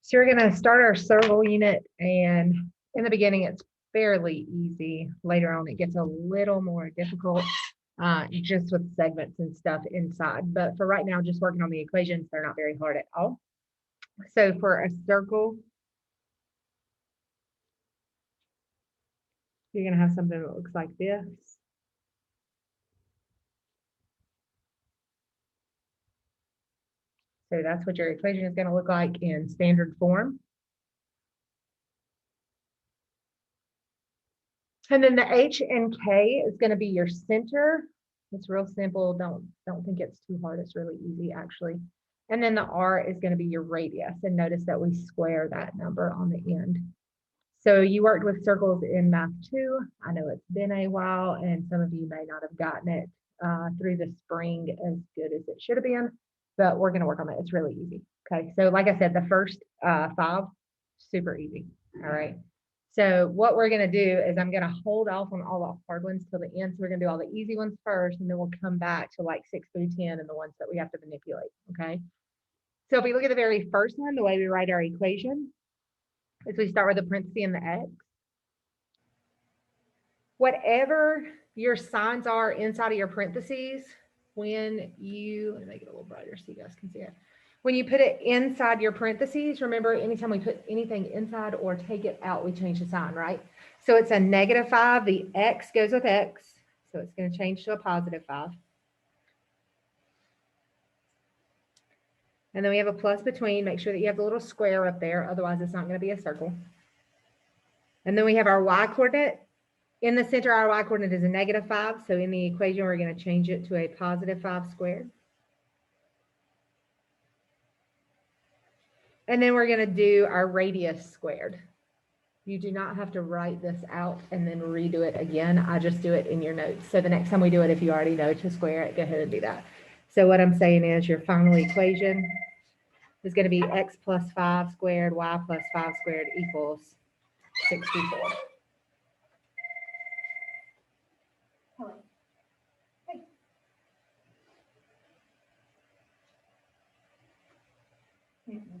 So we're going to start our circle unit, and in the beginning it's fairly easy. Later on it gets a little more difficult just with segments and stuff inside. But for right now, just working on the equations, they're not very hard at all. So for a circle, you're going to have something that looks like this. So that's what your equation is going to look like in standard form. And then the H and K is going to be your center. It's real simple. Don't think it's too hard. It's really easy, actually. And then the R is going to be your radius. And notice that we square that number on the end. So you worked with circles in Math 2. I know it's been a while, and some of you may not have gotten it through the spring as good as it should have been, but we're going to work on it. It's really easy. Okay, so like I said, the first 5, super easy. All right. So what we're going to do is I'm going to hold off on all the hard ones till the end. So we're going to do all the easy ones first, and then we'll come back to like 6 through 10 and the ones that we have to manipulate. Okay. So if we look at the very first one, the way we write our equation is we start with the parenthesis and the X. Whatever your signs are inside of your parentheses, when you, let me make it a little brighter so you guys can see it. When you put it inside your parentheses, remember anytime we put anything inside or take it out, we change the sign, right? So it's a -5, the X goes with X, so it's going to change to a +5. And then we have a plus between, make sure that you have the little square up there, otherwise it's not going to be a circle. And then we have our Y coordinate. In the center, our Y coordinate is a -5, so in the equation, we're going to change it to a +5 squared. And then we're going to do our radius squared. You do not have to write this out and then redo it again. I just do it in your notes. So the next time we do it, if you already know to square it, go ahead and do that. So what I'm saying is your final equation is going to be x plus 5 squared, y plus 5 squared equals 64. Hello. Hey. Mm-hmm.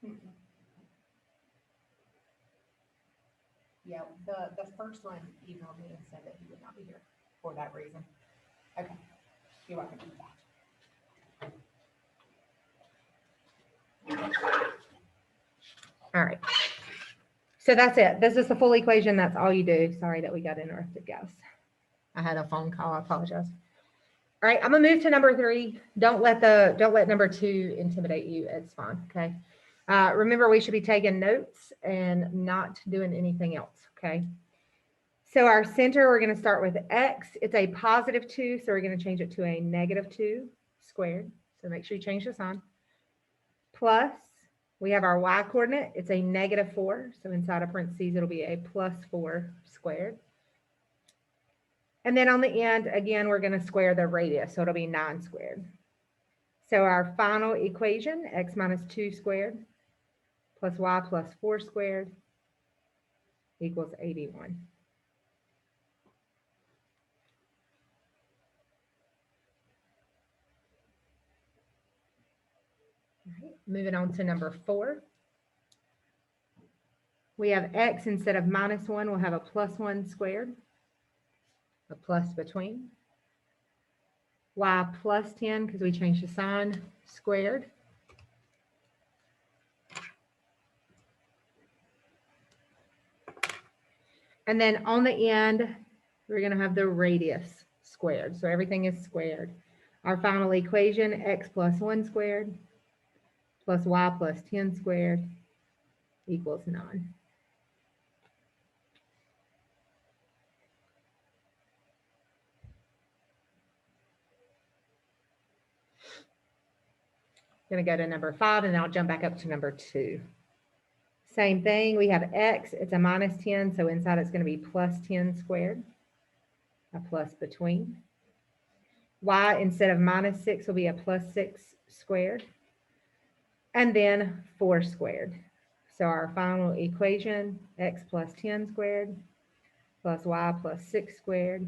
Mm-hmm. Yeah, the first one emailed me and said that he would not be here for that reason. Okay, you're welcome to that. All right. So that's it. This is the full equation. That's all you do. Sorry that we got interrupted, guys. I had a phone call. I apologize. All right, I'm gonna move to number 3. Don't let number 2 intimidate you. It's fine. Okay. Remember, we should be taking notes and not doing anything else. Okay. So our center, we're going to start with X. It's a +2, so we're going to change it to a -2 squared. So make sure you change the sign. Plus, we have our Y coordinate. It's a -4. So inside of parentheses, it'll be a +4 squared. And then on the end, again, we're going to square the radius. So it'll be 9 squared. So our final equation, X minus 2 squared plus Y plus 4 squared equals 81. All right, moving on to number 4. We have X instead of -1, we'll have a +1 squared, a plus between. Y plus 10, because we changed the sign, squared. And then on the end, we're going to have the radius squared. So everything is squared. Our final equation, X plus 1 squared plus Y plus 10 squared equals 9. Going to go to number 5, and then I'll jump back up to number 2. Same thing, we have X, it's a -10, so inside it's going to be plus 10 squared, a plus between. Y instead of -6 will be a +6 squared, and then 4 squared. So our final equation, X plus 10 squared plus Y plus 6 squared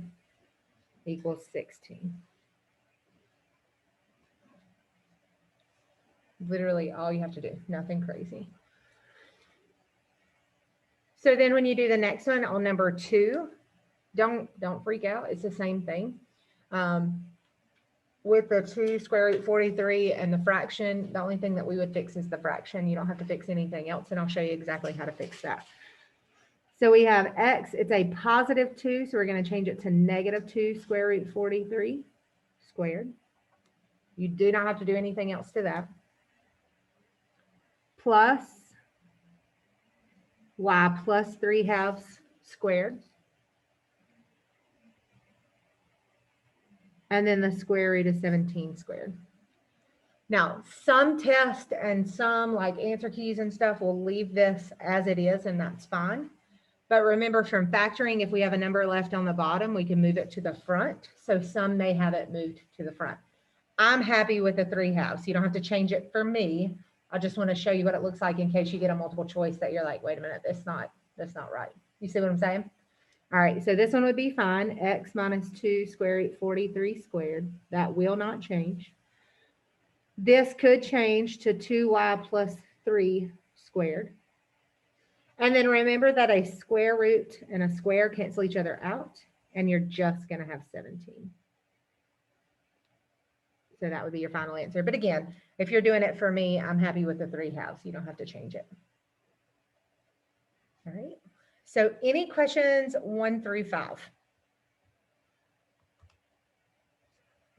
equals 16. Literally all you have to do, nothing crazy. So then when you do the next one on number 2, don't freak out. It's the same thing. With the 2 square root 43 and the fraction, the only thing that we would fix is the fraction. You don't have to fix anything else, and I'll show you exactly how to fix that. So we have x, it's a positive 2, so we're going to change it to negative 2 square root 43 squared. You do not have to do anything else to that. Plus y plus 3/2 squared. And then the square root of 17 squared. Now, some tests and some like answer keys and stuff will leave this as it is, and that's fine. But remember, from factoring, if we have a number left on the bottom, we can move it to the front. So some may have it moved to the front. I'm happy with the 3/2. You don't have to change it for me. I just want to show you what it looks like in case you get a multiple choice that you're like, wait a minute, that's not right. You see what I'm saying? All right, so this one would be fine. X minus 2 square root 43 squared. That will not change. This could change to 2y plus 3 squared. And then remember that a square root and a square cancel each other out, and you're just going to have 17. So that would be your final answer. But again, if you're doing it for me, I'm happy with the 3/2. You don't have to change it. All right. So any questions 1 through 5?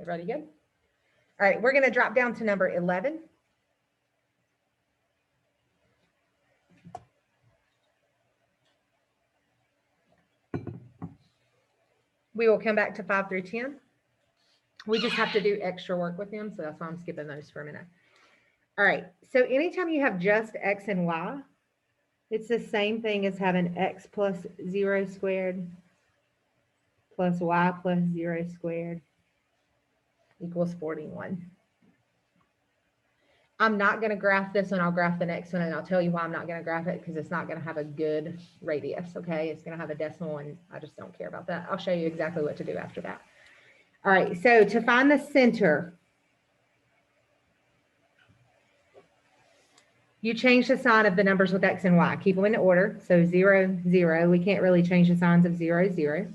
Everybody good? All right, we're going to drop down to number 11. We will come back to 5 through 10. We just have to do extra work with them, so that's why I'm skipping those for a minute. All right, so anytime you have just x and y, it's the same thing as having x plus 0 squared plus y plus 0 squared equals 41. I'm not going to graph this one. I'll graph the next one, and I'll tell you why I'm not going to graph it, because it's not going to have a good radius, okay? It's going to have a decimal, and I just don't care about that. I'll show you exactly what to do after that. All right, so to find the center, you change the sign of the numbers with x and y. Keep them in order. So 0, 0. We can't really change the signs of 0, 0.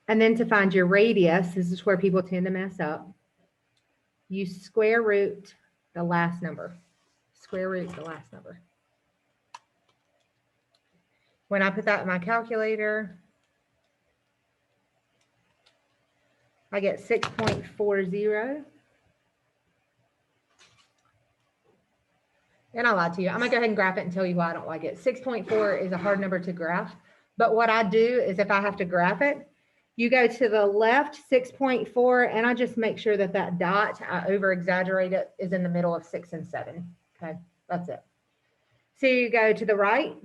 And then to find your radius, this is where people tend to mess up. You square root the last number. Square root the last number. When I put that in my calculator, I get 6.40. And I lied to you. I'm going to go ahead and graph it and tell you why I don't like it. 6.4 is a hard number to graph. But what I do is if I have to graph it, you go to the left 6.4, and I just make sure that that dot, I over exaggerate it, is in the middle of 6 and 7. Okay, that's it. So you go to the right,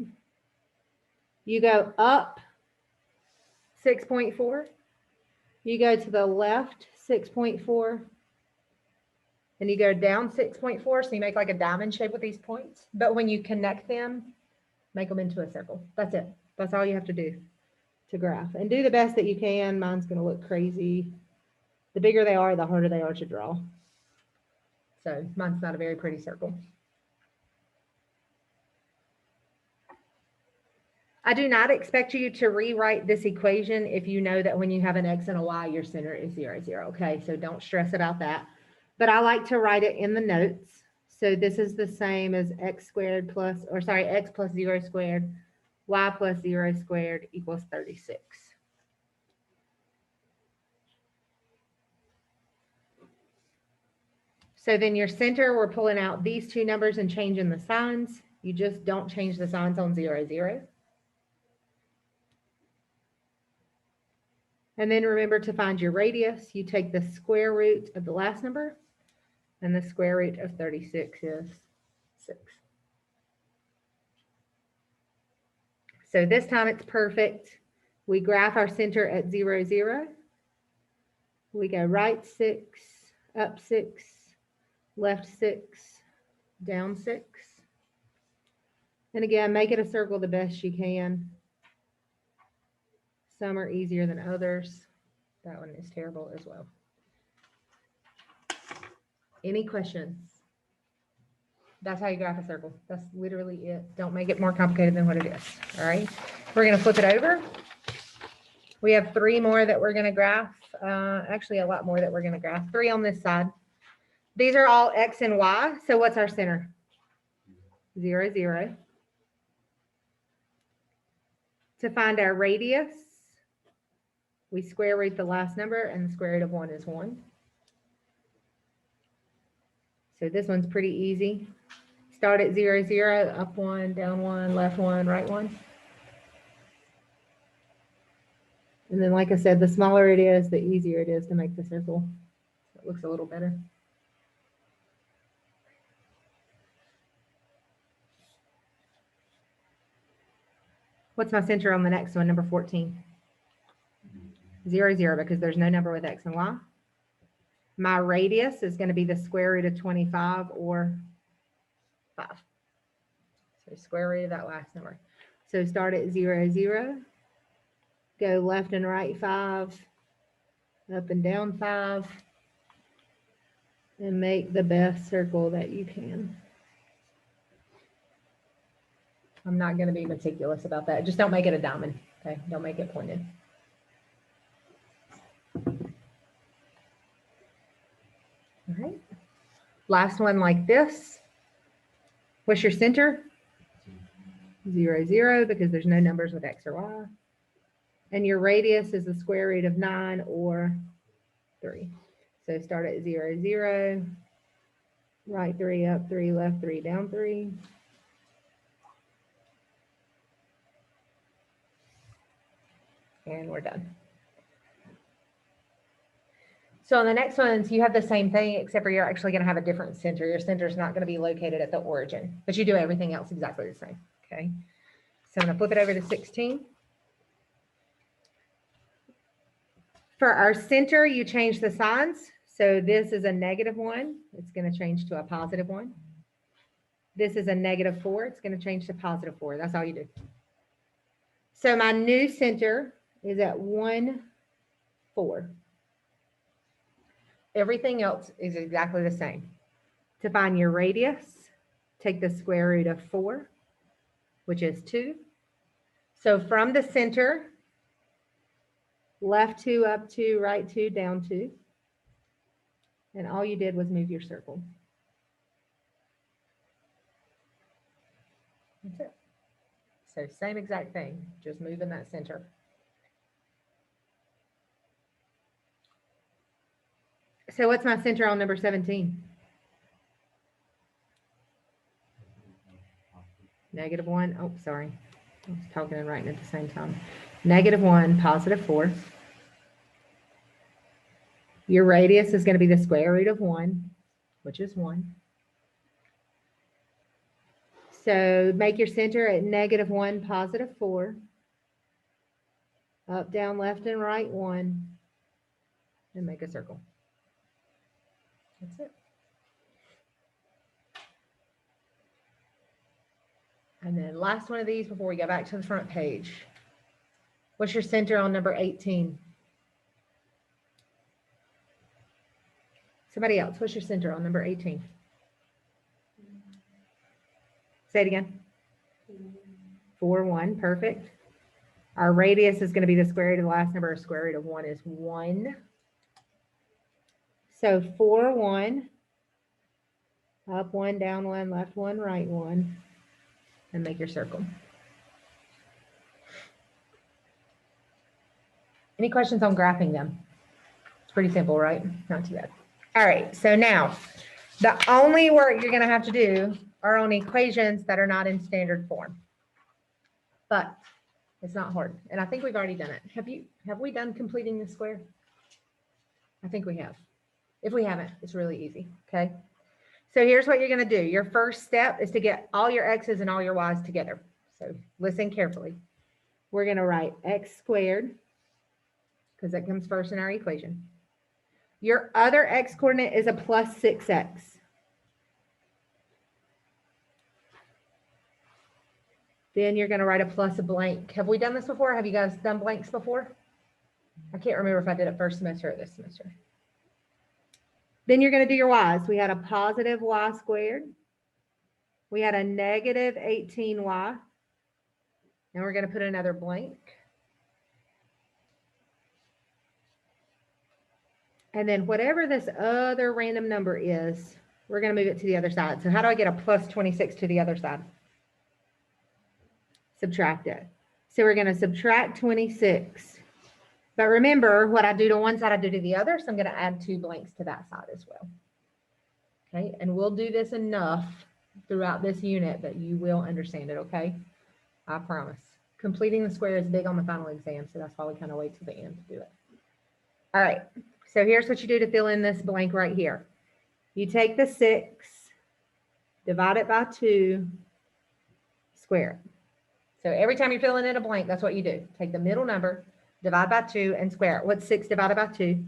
you go up 6.4, you go to the left 6.4, and you go down 6.4, so you make like a diamond shape with these points. But when you connect them, make them into a circle. That's it. That's all you have to do to graph. And do the best that you can. Mine's going to look crazy. The bigger they are, the harder they are to draw. So mine's not a very pretty circle. I do not expect you to rewrite this equation if you know that when you have an x and a y, your center is 0, 0. Okay, so don't stress about that. But I like to write it in the notes. So this is the same as x squared plus, or sorry, x plus 0 squared, y plus 0 squared equals 36. So then your center, we're pulling out these two numbers and changing the signs. You just don't change the signs on 0, 0. And then remember to find your radius. You take the square root of the last number, and the square root of 36 is 6. So this time it's perfect. We graph our center at 0, 0. We go right 6, up 6, left 6, down 6. And again, make it a circle the best you can. Some are easier than others. That one is terrible as well. Any questions? That's how you graph a circle. That's literally it. Don't make it more complicated than what it is. All right. We're going to flip it over. We have 3 more that we're going to graph. Actually, a lot more that we're going to graph. 3 on this side. These are all X and Y. So what's our center? 0, 0. To find our radius, we square root the last number, and the square root of 1 is 1. So this one's pretty easy. Start at 0, 0, up 1, down 1, left 1, right 1. And then, like I said, the smaller it is, the easier it is to make the circle. It looks a little better. What's my center on the next one, number 14? 0, 0, because there's no number with X and Y. My radius is going to be the square root of 25 or 5. So square root of that last number. So start at 0, 0. Go left and right 5. Up and down 5. And make the best circle that you can. I'm not going to be meticulous about that. Just don't make it a diamond. Okay, don't make it pointed. All right. Last one like this. What's your center? 0, 0, because there's no numbers with X or Y. And your radius is the square root of 9 or 3. So start at 0, 0. Right 3, up 3, left 3, down 3. And we're done. So on the next ones, you have the same thing, except for you're actually going to have a different center. Your center is not going to be located at the origin, but you do everything else exactly the same. Okay. So I'm going to flip it over to 16. For our center, you change the signs. So this is a -1. It's going to change to a +1. This is a -4. It's going to change to +4. That's all you do. So my new center is at 1, 4. Everything else is exactly the same. To find your radius, take the square root of 4, which is 2. So from the center, left 2, up 2, right 2, down 2. And all you did was move your circle. That's it. So same exact thing, just moving that center. So what's my center on number 17? -1. Oh, sorry. I was talking and writing at the same time. -1, +4. Your radius is going to be the square root of 1, which is 1. So make your center at -1, +4. Up, down, left, and right 1. And make a circle. That's it. And then last one of these before we go back to the front page. What's your center on number 18? Somebody else, what's your center on number 18? Say it again. 4, 1, perfect. Our radius is going to be the square root of the last number. Square root of 1 is 1. So 4, 1. Up 1, down 1, left 1, right 1. And make your circle. Any questions on graphing them? It's pretty simple, right? Not too bad. All right, so now the only work you're going to have to do are on equations that are not in standard form. But it's not hard. And I think we've already done it. Have we done completing the square? I think we have. If we haven't, it's really easy. Okay. So here's what you're going to do. Your first step is to get all your x's and all your y's together. So listen carefully. We're going to write x squared because that comes first in our equation. Your other x coordinate is a plus 6x. Then you're going to write a plus a blank. Have we done this before? Have you guys done blanks before? I can't remember if I did it first semester or this semester. Then you're going to do your y's. We had a positive y squared. We had a negative 18y. Now we're going to put another blank. And then whatever this other random number is, we're going to move it to the other side. So how do I get a plus 26 to the other side? Subtract it. So we're going to subtract 26. But remember, what I do to one side, I do to the other. So I'm going to add 2 blanks to that side as well. Okay, and we'll do this enough throughout this unit that you will understand it, okay? I promise. Completing the square is big on the final exam, so that's why we kind of wait till the end to do it. All right, so here's what you do to fill in this blank right here. You take the 6, divide it by 2, square it. So every time you're filling in a blank, that's what you do. Take the middle number, divide by 2, and square it. What's 6 divided by 2?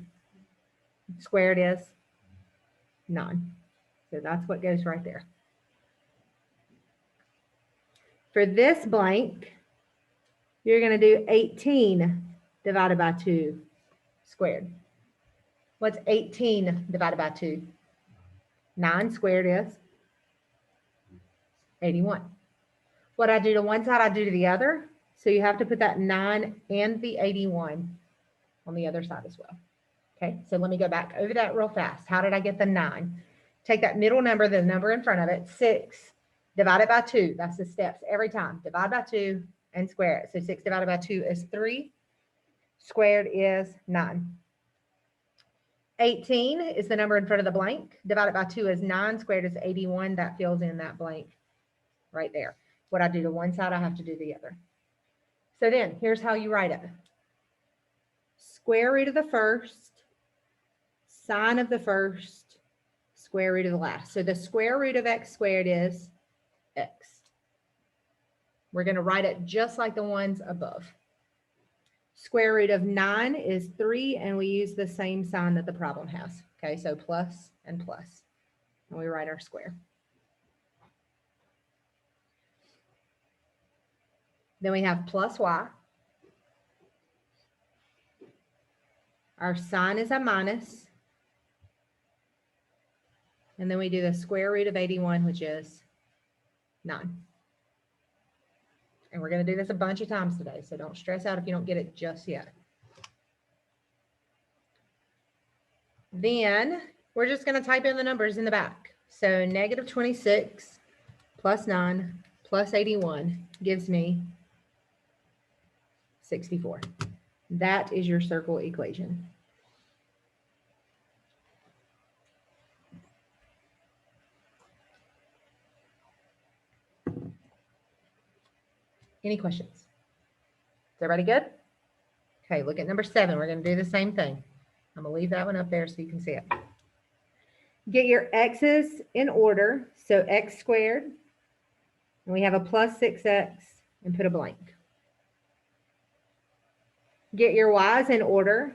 Squared is 9. So that's what goes right there. For this blank, you're going to do 18 divided by 2 squared. What's 18 divided by 2? 9 squared is 81. What I do to one side, I do to the other. So you have to put that 9 and the 81 on the other side as well. Okay, so let me go back over that real fast. How did I get the 9? Take that middle number, the number in front of it, 6, divide it by 2. That's the steps every time. Divide by 2 and square it. So 6 divided by 2 is 3. Squared is 9. 18 is the number in front of the blank. Divided by 2 is 9. Squared is 81. That fills in that blank right there. What I do to one side, I have to do the other. So then, here's how you write it. Square root of the first, sine of the first, square root of the last. So the square root of x squared is x. We're going to write it just like the ones above. Square root of 9 is 3, and we use the same sign that the problem has. Okay, so plus and plus. And we write our square. Then we have plus y. Our sign is a minus. And then we do the square root of 81, which is 9. And we're going to do this a bunch of times today, so don't stress out if you don't get it just yet. Then we're just going to type in the numbers in the back. So negative 26 plus 9 plus 81 gives me 64. That is your circle equation. Any questions? Is everybody good? Okay, look at number 7. We're going to do the same thing. I'm going to leave that one up there so you can see it. Get your x's in order. So x squared, and we have a plus 6x, and put a blank. Get your y's in order.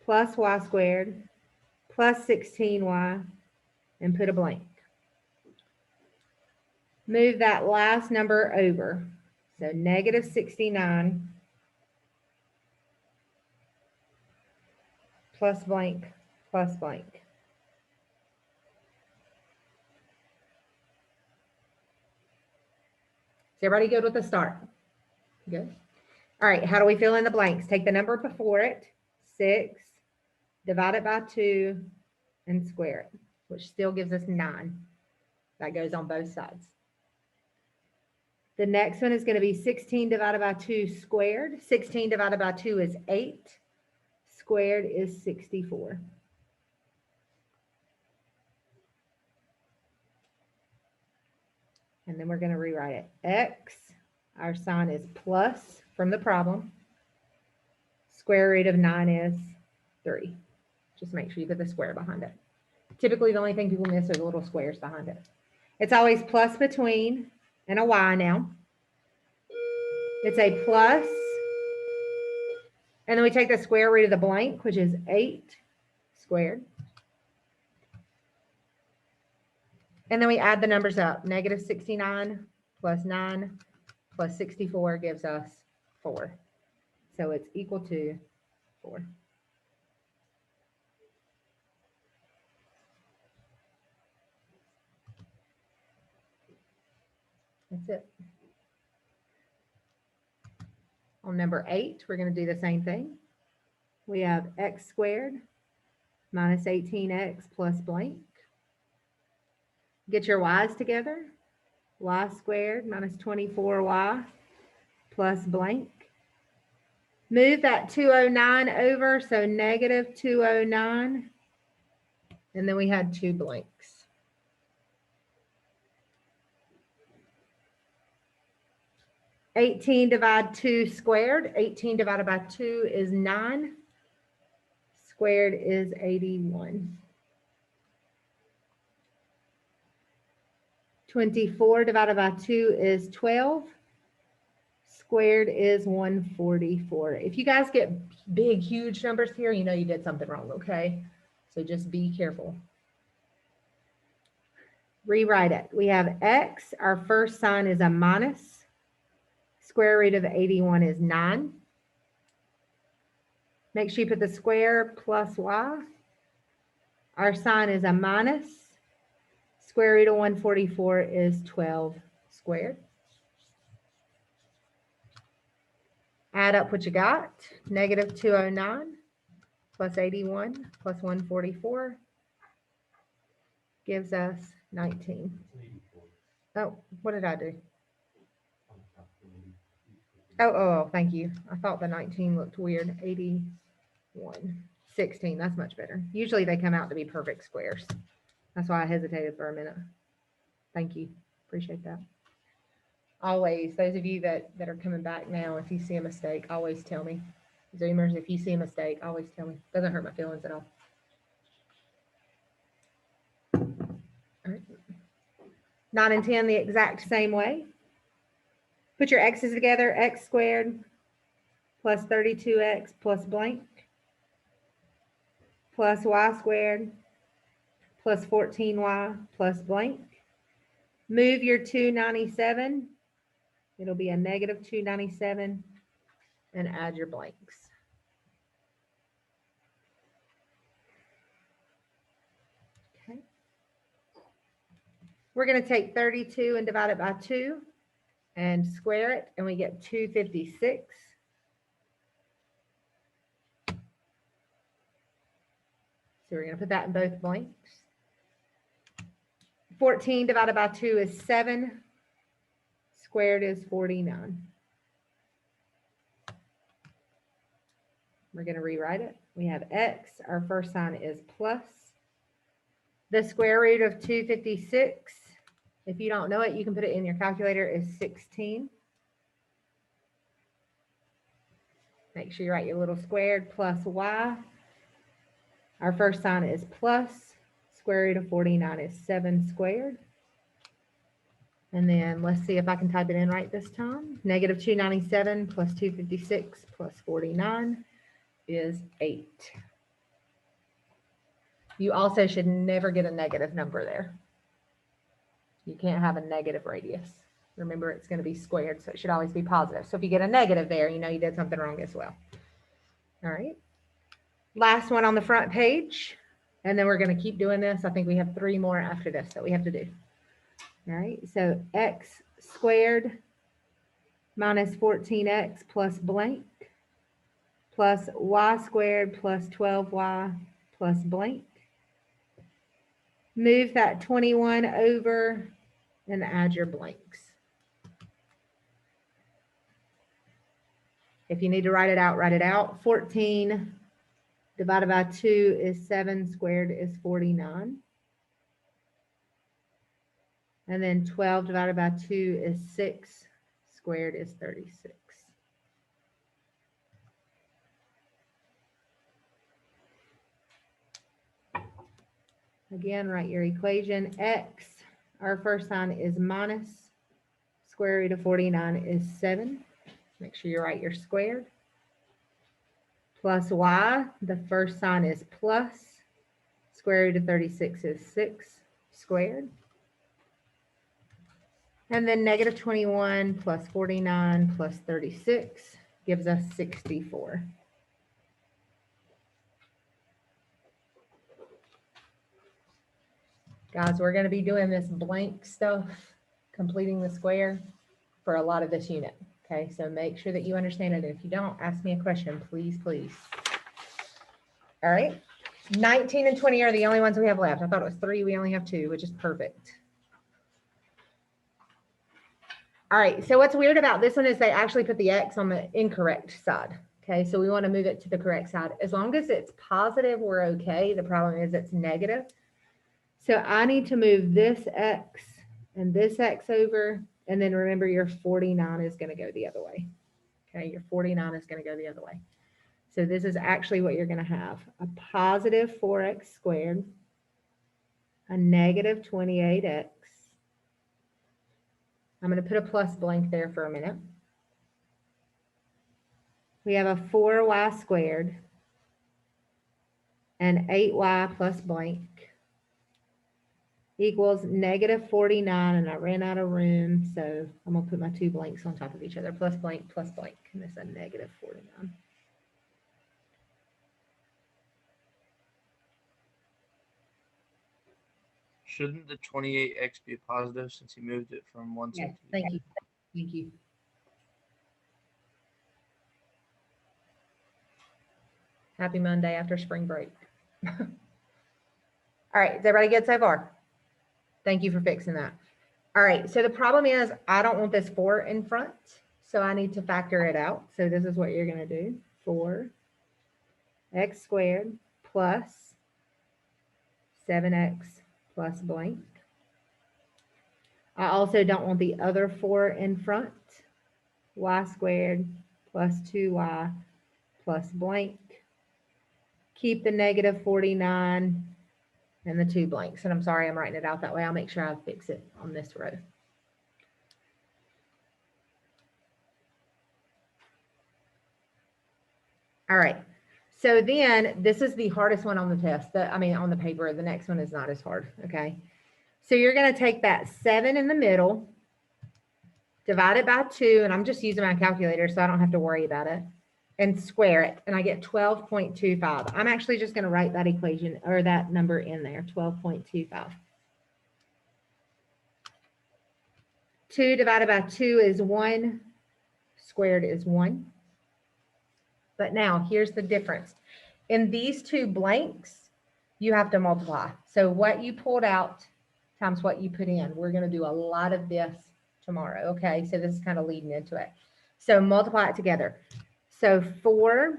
Plus y squared, plus 16y, and put a blank. Move that last number over. So negative 69 plus blank plus blank. Is everybody good with the start? Good. All right, how do we fill in the blanks? Take the number before it, 6, divide it by 2, and square it, which still gives us 9. That goes on both sides. The next one is going to be 16 divided by 2 squared. 16 divided by 2 is 8. Squared is 64. And then we're going to rewrite it. X, our sign is plus from the problem. Square root of 9 is 3. Just make sure you put the square behind it. Typically, the only thing people miss are the little squares behind it. It's always plus between and a y now. It's a plus. And then we take the square root of the blank, which is 8 squared. And then we add the numbers up. Negative 69 plus 9 plus 64 gives us 4. So it's equal to 4. That's it. On number 8, we're going to do the same thing. We have x squared minus 18x plus blank. Get your y's together. Y squared minus 24y plus blank. Move that 209 over, so negative 209. And then we had 2 blanks. (18 × 2 squared). 18 divided by 2 is 9. Squared is 81. 24 divided by 2 is 12. Squared is 144. If you guys get big, huge numbers here, you know you did something wrong, okay? So just be careful. Rewrite it. We have x. Our first sign is a minus. Square root of 81 is 9. Make sure you put the square plus y. Our sign is a minus. Square root of 144 is 12 squared. Add up what you got. Negative 209 plus 81 plus 144 gives us 19. Oh, what did I do? Oh, thank you. I thought the 19 looked weird. 81. 16, that's much better. Usually they come out to be perfect squares. That's why I hesitated for a minute. Thank you. Appreciate that. Always, those of you that are coming back now, if you see a mistake, always tell me. Zoomers, if you see a mistake, always tell me. Doesn't hurt my feelings at all. All right. 9 and 10 the exact same way. Put your x's together. X squared plus 32x plus blank plus y squared plus 14y plus blank. Move your 297. It'll be a negative 297 and add your blanks. Okay. We're going to take 32 and divide it by 2 and square it, and we get 256. So we're going to put that in both blanks. 14 divided by 2 is 7. Squared is 49. We're going to rewrite it. We have x. Our first sign is plus. The square root of 256, if you don't know it, you can put it in your calculator, is 16. Make sure you write your little squared plus y. Our first sign is plus. Square root of 49 is 7 squared. And then let's see if I can type it in right this time. Negative 297 plus 256 plus 49 is 8. You also should never get a negative number there. You can't have a negative radius. Remember, it's going to be squared, so it should always be positive. So if you get a negative there, you know you did something wrong as well. All right. Last one on the front page. And then we're going to keep doing this. I think we have 3 more after this that we have to do. All right. So x squared minus 14x plus blank plus y squared plus 12y plus blank. Move that 21 over and add your blanks. If you need to write it out, write it out. 14 divided by 2 is 7, squared is 49. And then 12 divided by 2 is 6, squared is 36. Again, write your equation. X, our first sign is minus. Square root of 49 is 7. Make sure you write your squared. Plus y, the first sign is plus. Square root of 36 is 6 squared. And then negative 21 plus 49 plus 36 gives us 64. Guys, we're going to be doing this blank stuff completing the square for a lot of this unit. Okay, so make sure that you understand it. If you don't, ask me a question, please, please. All right, 19 and 20 are the only ones we have left. I thought it was 3, we only have 2, which is perfect. All right, so what's weird about this one is they actually put the X on the incorrect side. Okay, so we want to move it to the correct side. As long as it's positive, we're okay. The problem is it's negative. So I need to move this X and this X over. And then remember your 49 is going to go the other way. Okay, your 49 is going to go the other way. So this is actually what you're going to have. A positive 4x squared, a negative 28x. I'm going to put a plus blank there for a minute. We have a 4y squared and 8y plus blank equals negative 49, and I ran out of room, so I'm going to put my 2 blanks on top of each other, plus blank, and it's a negative 49. Shouldn't the 28x be a positive since he moved it from one side to the Thank other? you. Thank you. Happy Monday after spring break. All right, is everybody good so far? Thank you for fixing that. All right, so the problem is I don't want this 4 in front, so I need to factor it out. So this is what you're going to do. 4x squared plus 7x plus blank. I also don't want the other 4 in front. Y squared plus 2y plus blank. Keep the negative 49 and the 2 blanks. And I'm sorry I'm writing it out that way. I'll make sure I fix it on this row. All right. So then this is the hardest one on the test. On the paper. The next one is not as hard. Okay. So you're going to take that 7 in the middle, divide it by 2, and I'm just using my calculator so I don't have to worry about it, and square it, and I get 12.25. I'm actually just going to write that equation or that number in there, 12.25. 2 divided by 2 is 1, squared is 1. But now here's the difference. In these 2 blanks, you have to multiply. So what you pulled out times what you put in. We're going to do a lot of this tomorrow. Okay, so this is kind of leading into it. So multiply it together. So 4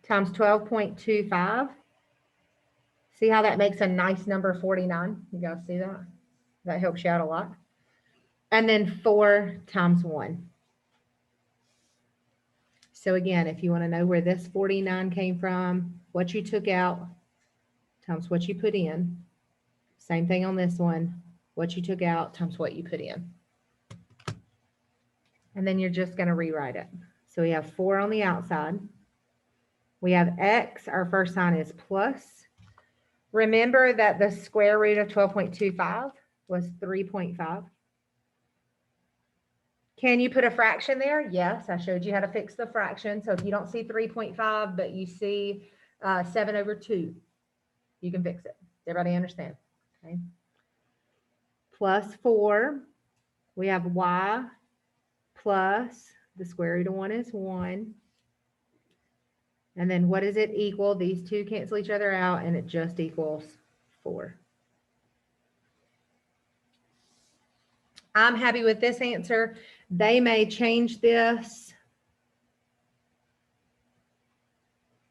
times 12.25. See how that makes a nice number, 49? You guys see that? That helps you out a lot. And then 4 times 1. So again, if you want to know where this 49 came from, what you took out times what you put in. Same thing on this one. What you took out times what you put in. And then you're just going to rewrite it. So we have 4 on the outside. We have x, our first sign is plus. Remember that the square root of 12.25 was 3.5. Can you put a fraction there? Yes, I showed you how to fix the fraction. So if you don't see 3.5, but you see 7 over 2, you can fix it. Everybody understand? Okay. Plus 4, we have y plus the square root of 1 is 1. And then what does it equal? These 2 cancel each other out, and it just equals 4. I'm happy with this answer. They may change this.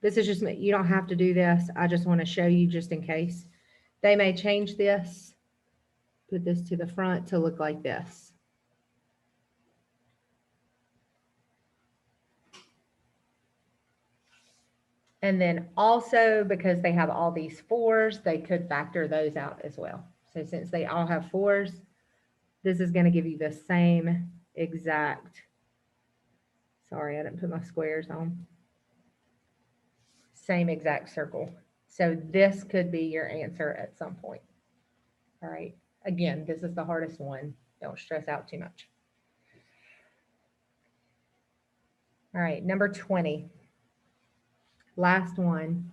This is just, you don't have to do this. I just want to show you just in case. They may change this, put this to the front to look like this. And then also, because they have all these 4s, they could factor those out as well. So since they all have 4s, this is going to give you the same exact, sorry, I didn't put my squares on. Same exact circle. So this could be your answer at some point. All right. Again, this is the hardest one. Don't stress out too much. All right, number 20. Last one.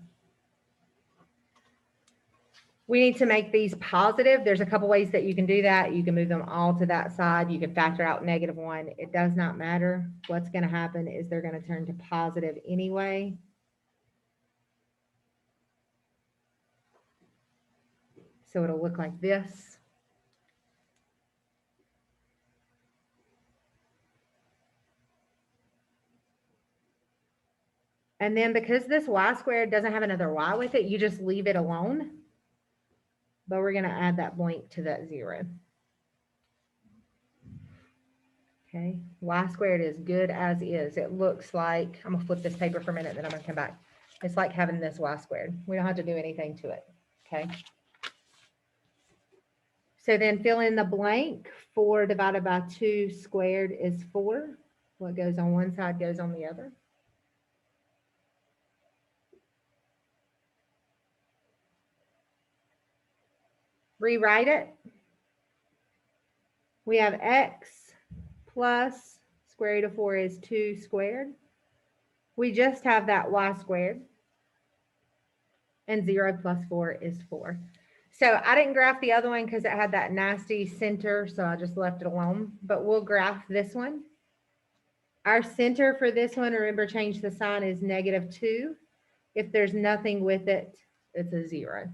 We need to make these positive. There's a couple ways that you can do that. You can move them all to that side. You can factor out -1. It does not matter. What's going to happen is they're going to turn to positive anyway. So it'll look like this. And then because this y squared doesn't have another y with it, you just leave it alone. But we're going to add that blank to that 0. Okay, y squared is good as is. It looks like, I'm gonna flip this paper for a minute, then I'm gonna come back. It's like having this y squared. We don't have to do anything to it, okay? So then fill in the blank. 4 divided by 2 squared is 4. What goes on one side goes on the other. Rewrite it. We have x plus square root of 4 is 2 squared. We just have that y squared. And 0 plus 4 is 4. So I didn't graph the other one because it had that nasty center, so I just left it alone. But we'll graph this one. Our center for this one, remember, change the sign, is -2. If there's nothing with it, it's a 0.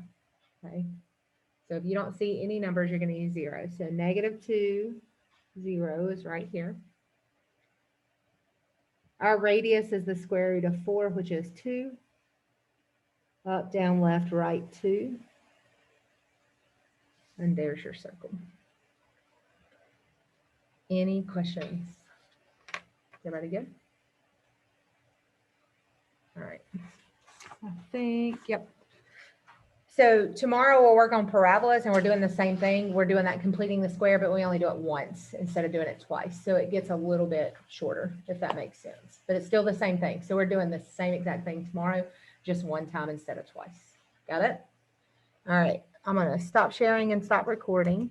Okay. So if you don't see any numbers, you're going to use 0. So -2, 0 is right here. Our radius is the square root of 4, which is 2. Up, down, left, right, 2. And there's your circle. Any questions? Everybody good? All right. I think, yep. So tomorrow we'll work on parabolas, and we're doing the same thing. We're doing that completing the square, but we only do it once instead of doing it twice. So it gets a little bit shorter, if that makes sense. But it's still the same thing. So we're doing the same exact thing tomorrow, just one time instead of twice. Got it? All right. I'm going to stop sharing and stop recording.